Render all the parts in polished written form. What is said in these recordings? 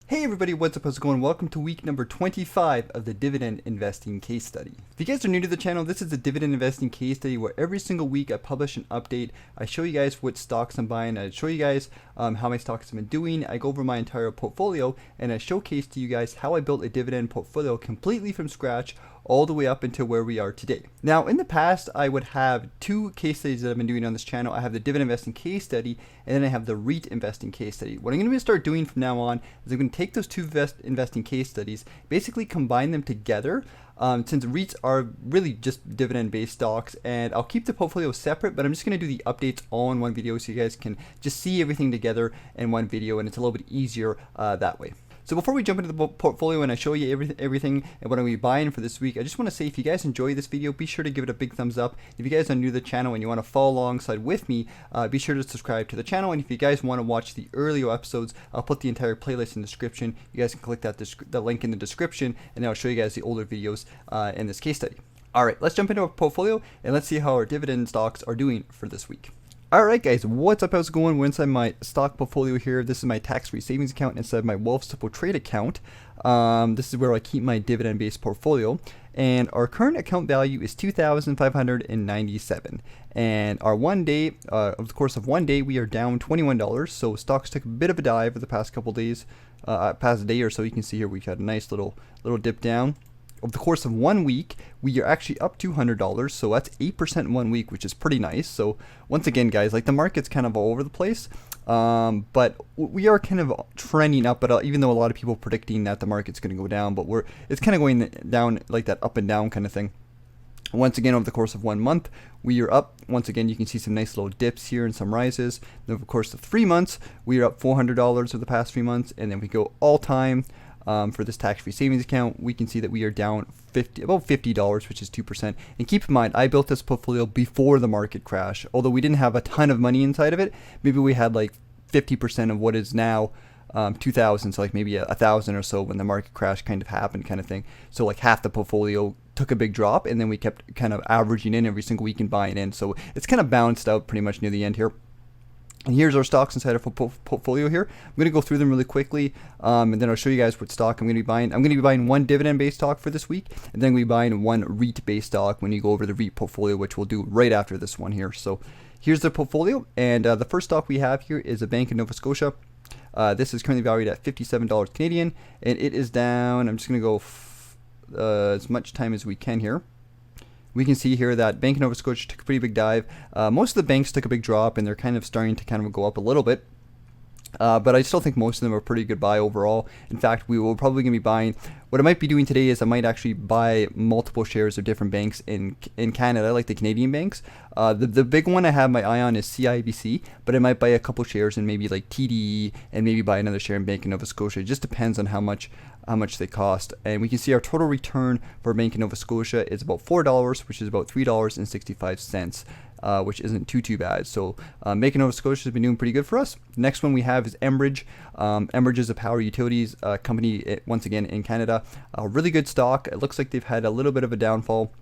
Hey everybody, what's up, how's it going? Welcome to week number 25 of the Dividend Investing Case Study. If you guys are new to the channel, this is the Dividend Investing Case Study where every single week I publish an update. I show you guys what stocks I'm buying, I show you guys how my stocks have been doing, I go over my entire portfolio, and I showcase to you guys how I built a dividend portfolio completely from scratch all the way up until where we are today. Now, in the past, I would have two case studies that I've been doing on this channel. I have the Dividend Investing Case Study, and then I have the REIT Investing Case Study. What I'm going to start doing from now on is I'm going to take those two investing case studies, basically combine them together, since REITs are really just dividend-based stocks, and I'll keep the portfolio separate, but I'm just going to do the updates all in one video so you guys can just see everything together in one video, and it's a little bit easier that way. So before we jump into the portfolio and I show you everything and what I'm going to be buying for this week, I just want to say if you guys enjoy this video, be sure to give it a big thumbs up. If you guys are new to the channel and you want to follow alongside with me, be sure to subscribe to the channel. And if you guys want to watch the earlier episodes, I'll put the entire playlist in the description. You guys can click the link in the description, and I'll show you guys the older videos in this case study. All right, let's jump into our portfolio and let's see how our dividend stocks are doing for this week. Alright guys, what's up, how's it going? We're inside my stock portfolio here. This is my tax-free savings account inside my Wealth Simple Trade account. This is where I keep my dividend-based portfolio. And our current account value is $2,597. And our one day, over the course of one day, we are down $21. So stocks took a bit of a dive for the past couple days, past day or so. You can see here we had a nice little dip down. Over the course of 1 week, we are actually up $200, so that's 8% in 1 week, which is pretty nice. So once again, guys, like the market's kind of all over the place, but we are kind of trending up. But even though a lot of people are predicting that the market's going to go down, but it's kind of going down like that up and down kind of thing. Once again, over the course of 1 month, we are up. Once again, you can see some nice little dips here and some rises. And over the course of 3 months, we are up $400 over the past 3 months, and then we go all time. For this tax-free savings account, we can see that we are down about $50, which is 2%. And keep in mind, I built this portfolio before the market crash. Although we didn't have a ton of money inside of it, maybe we had like 50% of what is now 2,000, so like maybe 1,000 or so when the market crash kind of happened, kind of thing. So like half the portfolio took a big drop, and then we kept kind of averaging in every single week and buying in. So it's kind of balanced out pretty much near the end here. And here's our stocks inside our portfolio here. I'm going to go through them really quickly, and then I'll show you guys what stock I'm going to be buying. I'm going to be buying one dividend-based stock for this week, and then we'll be buying one REIT-based stock when you go over the REIT portfolio, which we'll do right after this one here. So here's the portfolio, and the first stock we have here is a bank in Nova Scotia. This is currently valued at $57 Canadian, and it is down. I'm just going to go as much time as we can here. We can see here that Bank of Nova Scotia took a pretty big dive. Most of the banks took a big drop, and they're kind of starting to kind of go up a little bit. But I still think most of them are pretty good buy overall. In fact, we will probably going to be buying. What I might be doing today is I might actually buy multiple shares of different banks in Canada, like the Canadian banks. The big one I have my eye on is CIBC, but I might buy a couple shares in maybe like TDE, and maybe buy another share in Bank of Nova Scotia. It just depends on how much they cost. And we can see our total return for Bank of Nova Scotia is about $4, which is about $3.65. Which isn't too bad. So Bank of Nova Scotia has been doing pretty good for us. Next one we have is Enbridge. Enbridge is a power utilities company, once again in Canada. A really good stock. It looks like they've had a little bit of a downfall,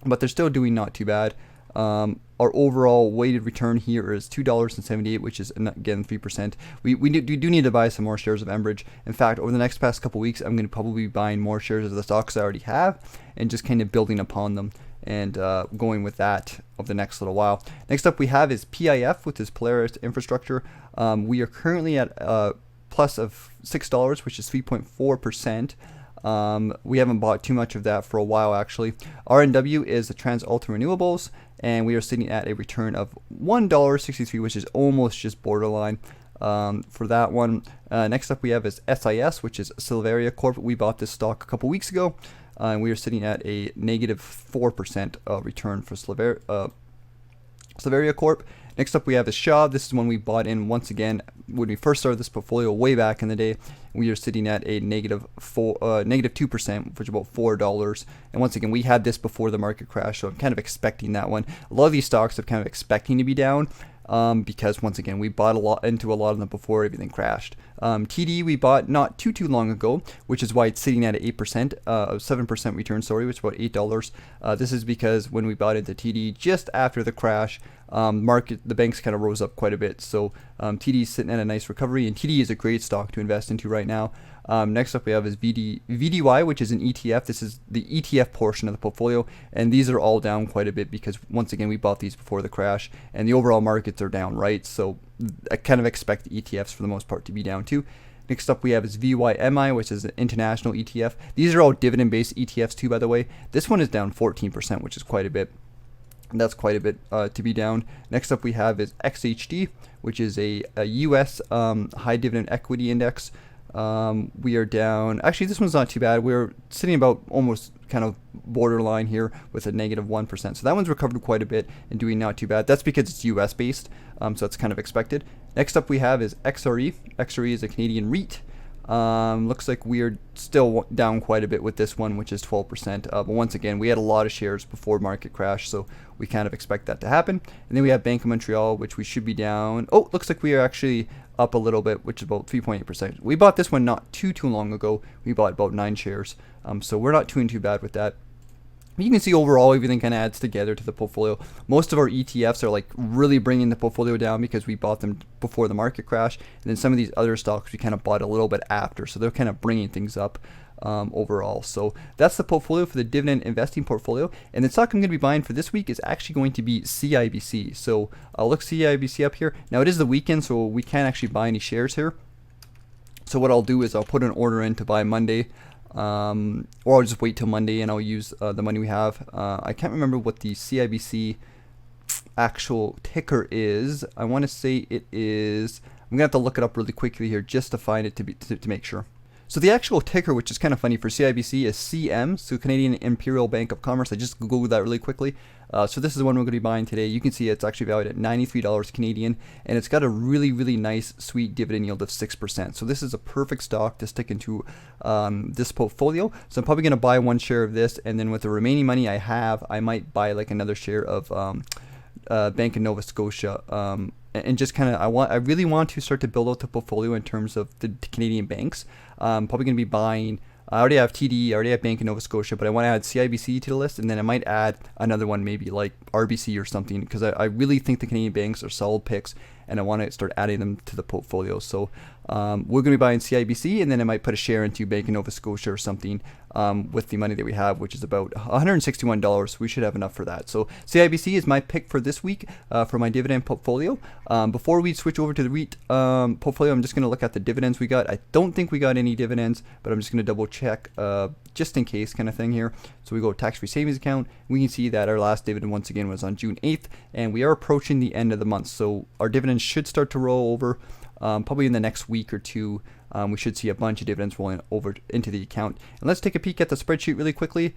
but they're still doing not too bad. Our overall weighted return here is $2.78, which is again 3%. We do need to buy some more shares of Enbridge. In fact, over the past couple weeks, I'm going to probably be buying more shares of the stocks I already have and just kind of building upon them and going with that over the next little while. Next up we have is PIF, with this Polaris Infrastructure. We are currently at plus of $6, which is 3.4%. We haven't bought too much of that for a while, actually. RNW is the TransAlta Renewables, and we are sitting at a return of $1.63, which is almost just borderline for that one. Next up we have is SIS, which is Silveria Corp. We bought this stock a couple weeks ago, and we are sitting at a negative 4% return for Silveria Corp. Next up we have is Shaw. This is one we bought in once again when we first started this portfolio way back in the day. We are sitting at a negative 2%, which is about $4. And once again, we had this before the market crash, so I'm kind of expecting that one. A lot of these stocks I'm kind of expecting to be down. Because once again, we bought into a lot of them before everything crashed. TD we bought not too long ago, which is why it's sitting at 8%, 7% return, sorry, which is about $8. This is because when we bought into TD just after the crash, the banks kind of rose up quite a bit. So TD is sitting at a nice recovery, and TD is a great stock to invest into right now. Next up we have is VDY, which is an ETF. This is the ETF portion of the portfolio, and these are all down quite a bit because once again we bought these before the crash, and the overall markets are down, right? So I kind of expect the ETFs for the most part to be down too. Next up we have is VYMI, which is an international ETF. These are all dividend-based ETFs too, by the way. This one is down 14%, which is quite a bit. That's quite a bit to be down. Next up we have is XHD, which is a US high dividend equity index. We are down. Actually, this one's not too bad. We're sitting about almost kind of borderline here with a -1%. So that one's recovered quite a bit and doing not too bad. That's because it's US based, so that's kind of expected. Next up we have is XRE. XRE is a Canadian REIT. Looks like we are still down quite a bit with this one, which is 12%. But once again, we had a lot of shares before market crash, so we kind of expect that to happen. And then we have Bank of Montreal, which we should be down. Oh, looks like we are actually up a little bit, which is about 3.8%. We bought this one not too long ago. We bought about 9 shares, so we're not doing too bad with that. You can see overall everything kind of adds together to the portfolio. Most of our ETFs are like really bringing the portfolio down because we bought them before the market crash, and then some of these other stocks we kind of bought a little bit after, so they're kind of bringing things up overall. So that's the portfolio for the dividend investing portfolio. And the stock I'm going to be buying for this week is actually going to be CIBC. So I'll look CIBC up here. Now it is the weekend, so we can't actually buy any shares here. So what I'll do is I'll put an order in to buy Monday. Or I'll just wait till Monday and I'll use the money we have. I can't remember what the CIBC actual ticker is. I want to say it is. I'm gonna have to look it up really quickly here just to find it to make sure. So the actual ticker, which is kind of funny for CIBC, is CM, so Canadian Imperial Bank of Commerce. I just googled that really quickly. So this is the one we're going to be buying today. You can see it's actually valued at $93 Canadian, and it's got a really, really nice, sweet dividend yield of 6%. So this is a perfect stock to stick into this portfolio. So I'm probably going to buy 1 share of this, and then with the remaining money I have, I might buy like another share of Bank of Nova Scotia. And just kind of, I really want to start to build out the portfolio in terms of the Canadian banks. Probably going to be buying. I already have TD, I already have Bank of Nova Scotia, but I want to add CIBC to the list, and then I might add another one, maybe like RBC or something, because I really think the Canadian banks are solid picks, and I want to start adding them to the portfolio. So we're going to be buying CIBC, and then I might put a share into Bank of Nova Scotia or something with the money that we have, which is about $161. So we should have enough for that. So CIBC is my pick for this week for my dividend portfolio. Before we switch over to the REIT portfolio, I'm just going to look at the dividends we got. I don't think we got any dividends, but I'm just going to double check just in case kind of thing here. So we go tax-free savings account. We can see that our last dividend once again was on June 8th, and we are approaching the end of the month. So our dividends should start to roll over probably in the next week or two. We should see a bunch of dividends rolling over into the account. And let's take a peek at the spreadsheet really quickly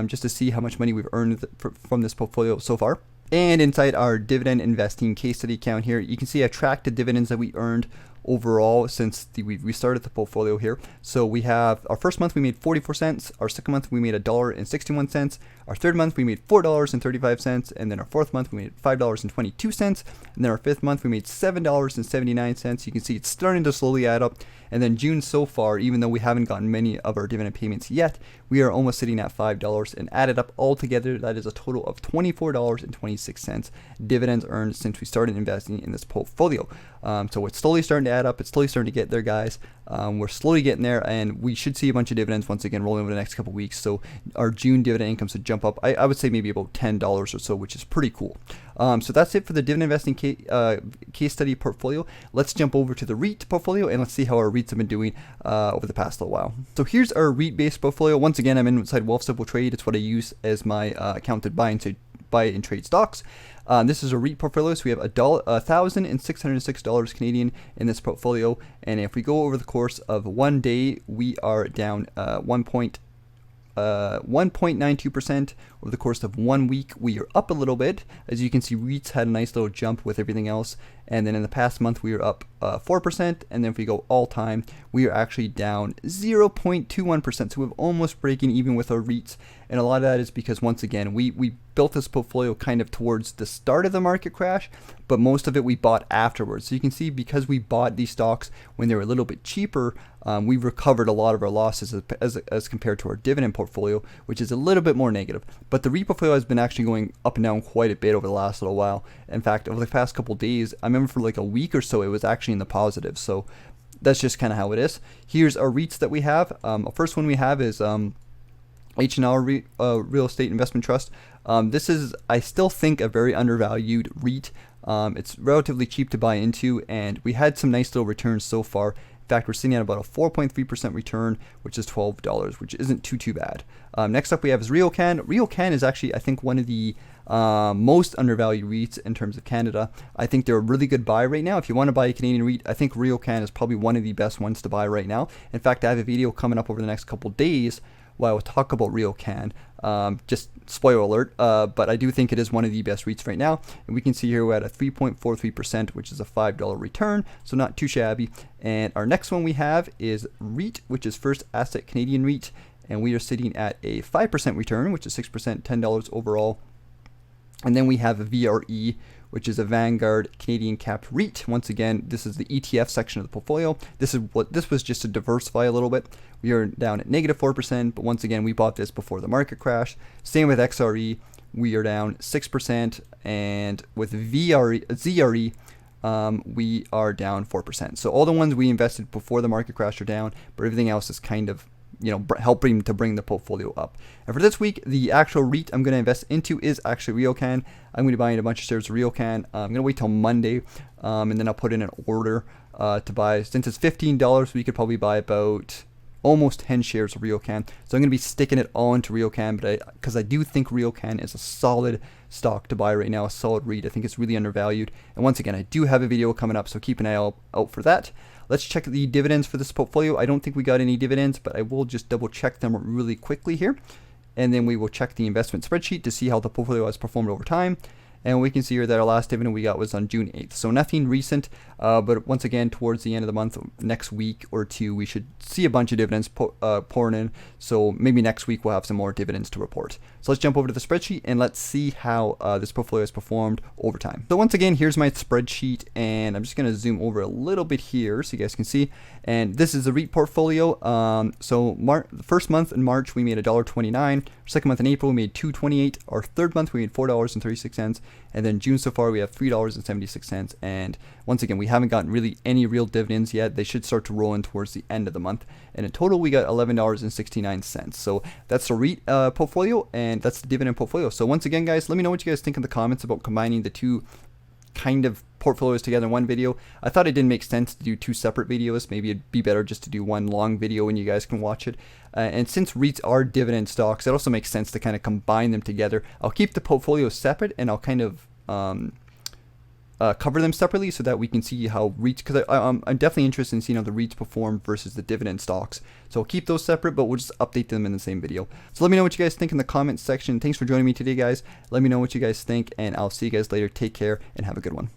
just to see how much money we've earned from this portfolio so far. And inside our dividend investing case study account here, you can see I tracked the dividends that we earned overall since we started the portfolio here. So we have our first month we made 44 cents, our second month we made $1.61, our third month we made $4.35, and then our fourth month we made $5.22, and then our fifth month we made $7.79. You can see it's starting to slowly add up. And then June so far, even though we haven't gotten many of our dividend payments yet, we are almost sitting at $5, and added up all together, that is a total of $24.26 dividends earned since we started investing in this portfolio. So it's slowly starting to add up. It's slowly starting to get there, guys. We're slowly getting there, and we should see a bunch of dividends once again rolling over the next couple weeks. So our June dividend income should jump up. I would say maybe about $10 or so, which is pretty cool. So that's it for the dividend investing case study portfolio. Let's jump over to the REIT portfolio, and let's see how our REITs have been doing over the past little while. So here's our REIT-based portfolio. Once again, I'm inside Wealthsimple Trade. It's what I use as my account to buy and trade stocks. This is a REIT portfolio, so we have $1,606 Canadian in this portfolio, and if we go over the course of one day, we are down 1.92%. Over the course of 1 week, we are up a little bit. As you can see, REITs had a nice little jump with everything else, And then in the past month, we were up 4%. And then if we go all time, we are actually down 0.21%. So we're almost breaking even with our REITs. And a lot of that is because, once again, we built this portfolio kind of towards the start of the market crash, but most of it we bought afterwards. So you can see, because we bought these stocks when they were a little bit cheaper, we recovered a lot of our losses as compared to our dividend portfolio, which is a little bit more negative. But the REIT portfolio has been actually going up and down quite a bit over the last little while. In fact, over the past couple of days, I remember for like a week or so, it was actually in the positive. So that's just kind of how it is. Here's our REITs that we have. First one we have is H&R Real Estate Investment Trust. This is, I still think, a very undervalued REIT. It's relatively cheap to buy into, and we had some nice little returns so far. In fact, we're sitting at about a 4.3% return, which is $12, which isn't too bad. Next up we have is RioCan. RioCan is actually, I think, one of the most undervalued REITs in terms of Canada. I think they're a really good buy right now. If you want to buy a Canadian REIT, I think RioCan is probably one of the best ones to buy right now. In fact, I have a video coming up over the next couple days where I will talk about RioCan. Just spoiler alert, but I do think it is one of the best REITs right now. And we can see here we're at a 3.43%, which is a $5 return, so not too shabby. And our next one we have is REIT, which is First Asset Canadian REIT, and we are sitting at a 5% return, which is 6%, $10 overall. And then we have a VRE, which is a Vanguard Canadian Capped REIT. Once again, this is the ETF section of the portfolio. This was just to diversify a little bit. We are down at -4%, but once again, we bought this before the market crash. Same with XRE, we are down 6%, and with ZRE, we are down 4%. So all the ones we invested before the market crash are down, but everything else is kind of, helping to bring the portfolio up. And for this week, the actual REIT I'm going to invest into is actually RioCan. I'm going to buy in a bunch of shares of RioCan. I'm going to wait till Monday, and then I'll put in an order to buy. Since it's $15, we could probably buy about almost 10 shares of RioCan. So I'm going to be sticking it all into RioCan, because I do think RioCan is a solid stock to buy right now, a solid REIT. I think it's really undervalued. And once again, I do have a video coming up, so keep an eye out for that. Let's check the dividends for this portfolio. I don't think we got any dividends, but I will just double check them really quickly here. And then we will check the investment spreadsheet to see how the portfolio has performed over time. And we can see here that our last dividend we got was on June 8th. So nothing recent, but once again, towards the end of the month, next week or two, we should see a bunch of dividends pouring in. So maybe next week we'll have some more dividends to report. So let's jump over to the spreadsheet and let's see how this portfolio has performed over time. So once again, here's my spreadsheet, and I'm just going to zoom over a little bit here so you guys can see. And this is the REIT portfolio. So the first month in March, we made $1.29. Second month in April, we made $2.28. Our third month, we made $4.36. And then June so far, we have $3.76. And once again, we haven't gotten really any real dividends yet. They should start to roll in towards the end of the month. And in total, we got $11.69. So that's the REIT portfolio, and that's the dividend portfolio. So once again, guys, let me know what you guys think in the comments about combining the two kind of portfolios together in one video. I thought it didn't make sense to do two separate videos. Maybe it'd be better just to do one long video and you guys can watch it. And since REITs are dividend stocks, it also makes sense to kind of combine them together. I'll keep the portfolio separate, and I'll kind of cover them separately so that we can see how REITs, because I'm definitely interested in seeing how the REITs perform versus the dividend stocks. So I'll keep those separate, but we'll just update them in the same video. So let me know what you guys think in the comments section. Thanks for joining me today, guys. Let me know what you guys think, and I'll see you guys later. Take care and have a good one.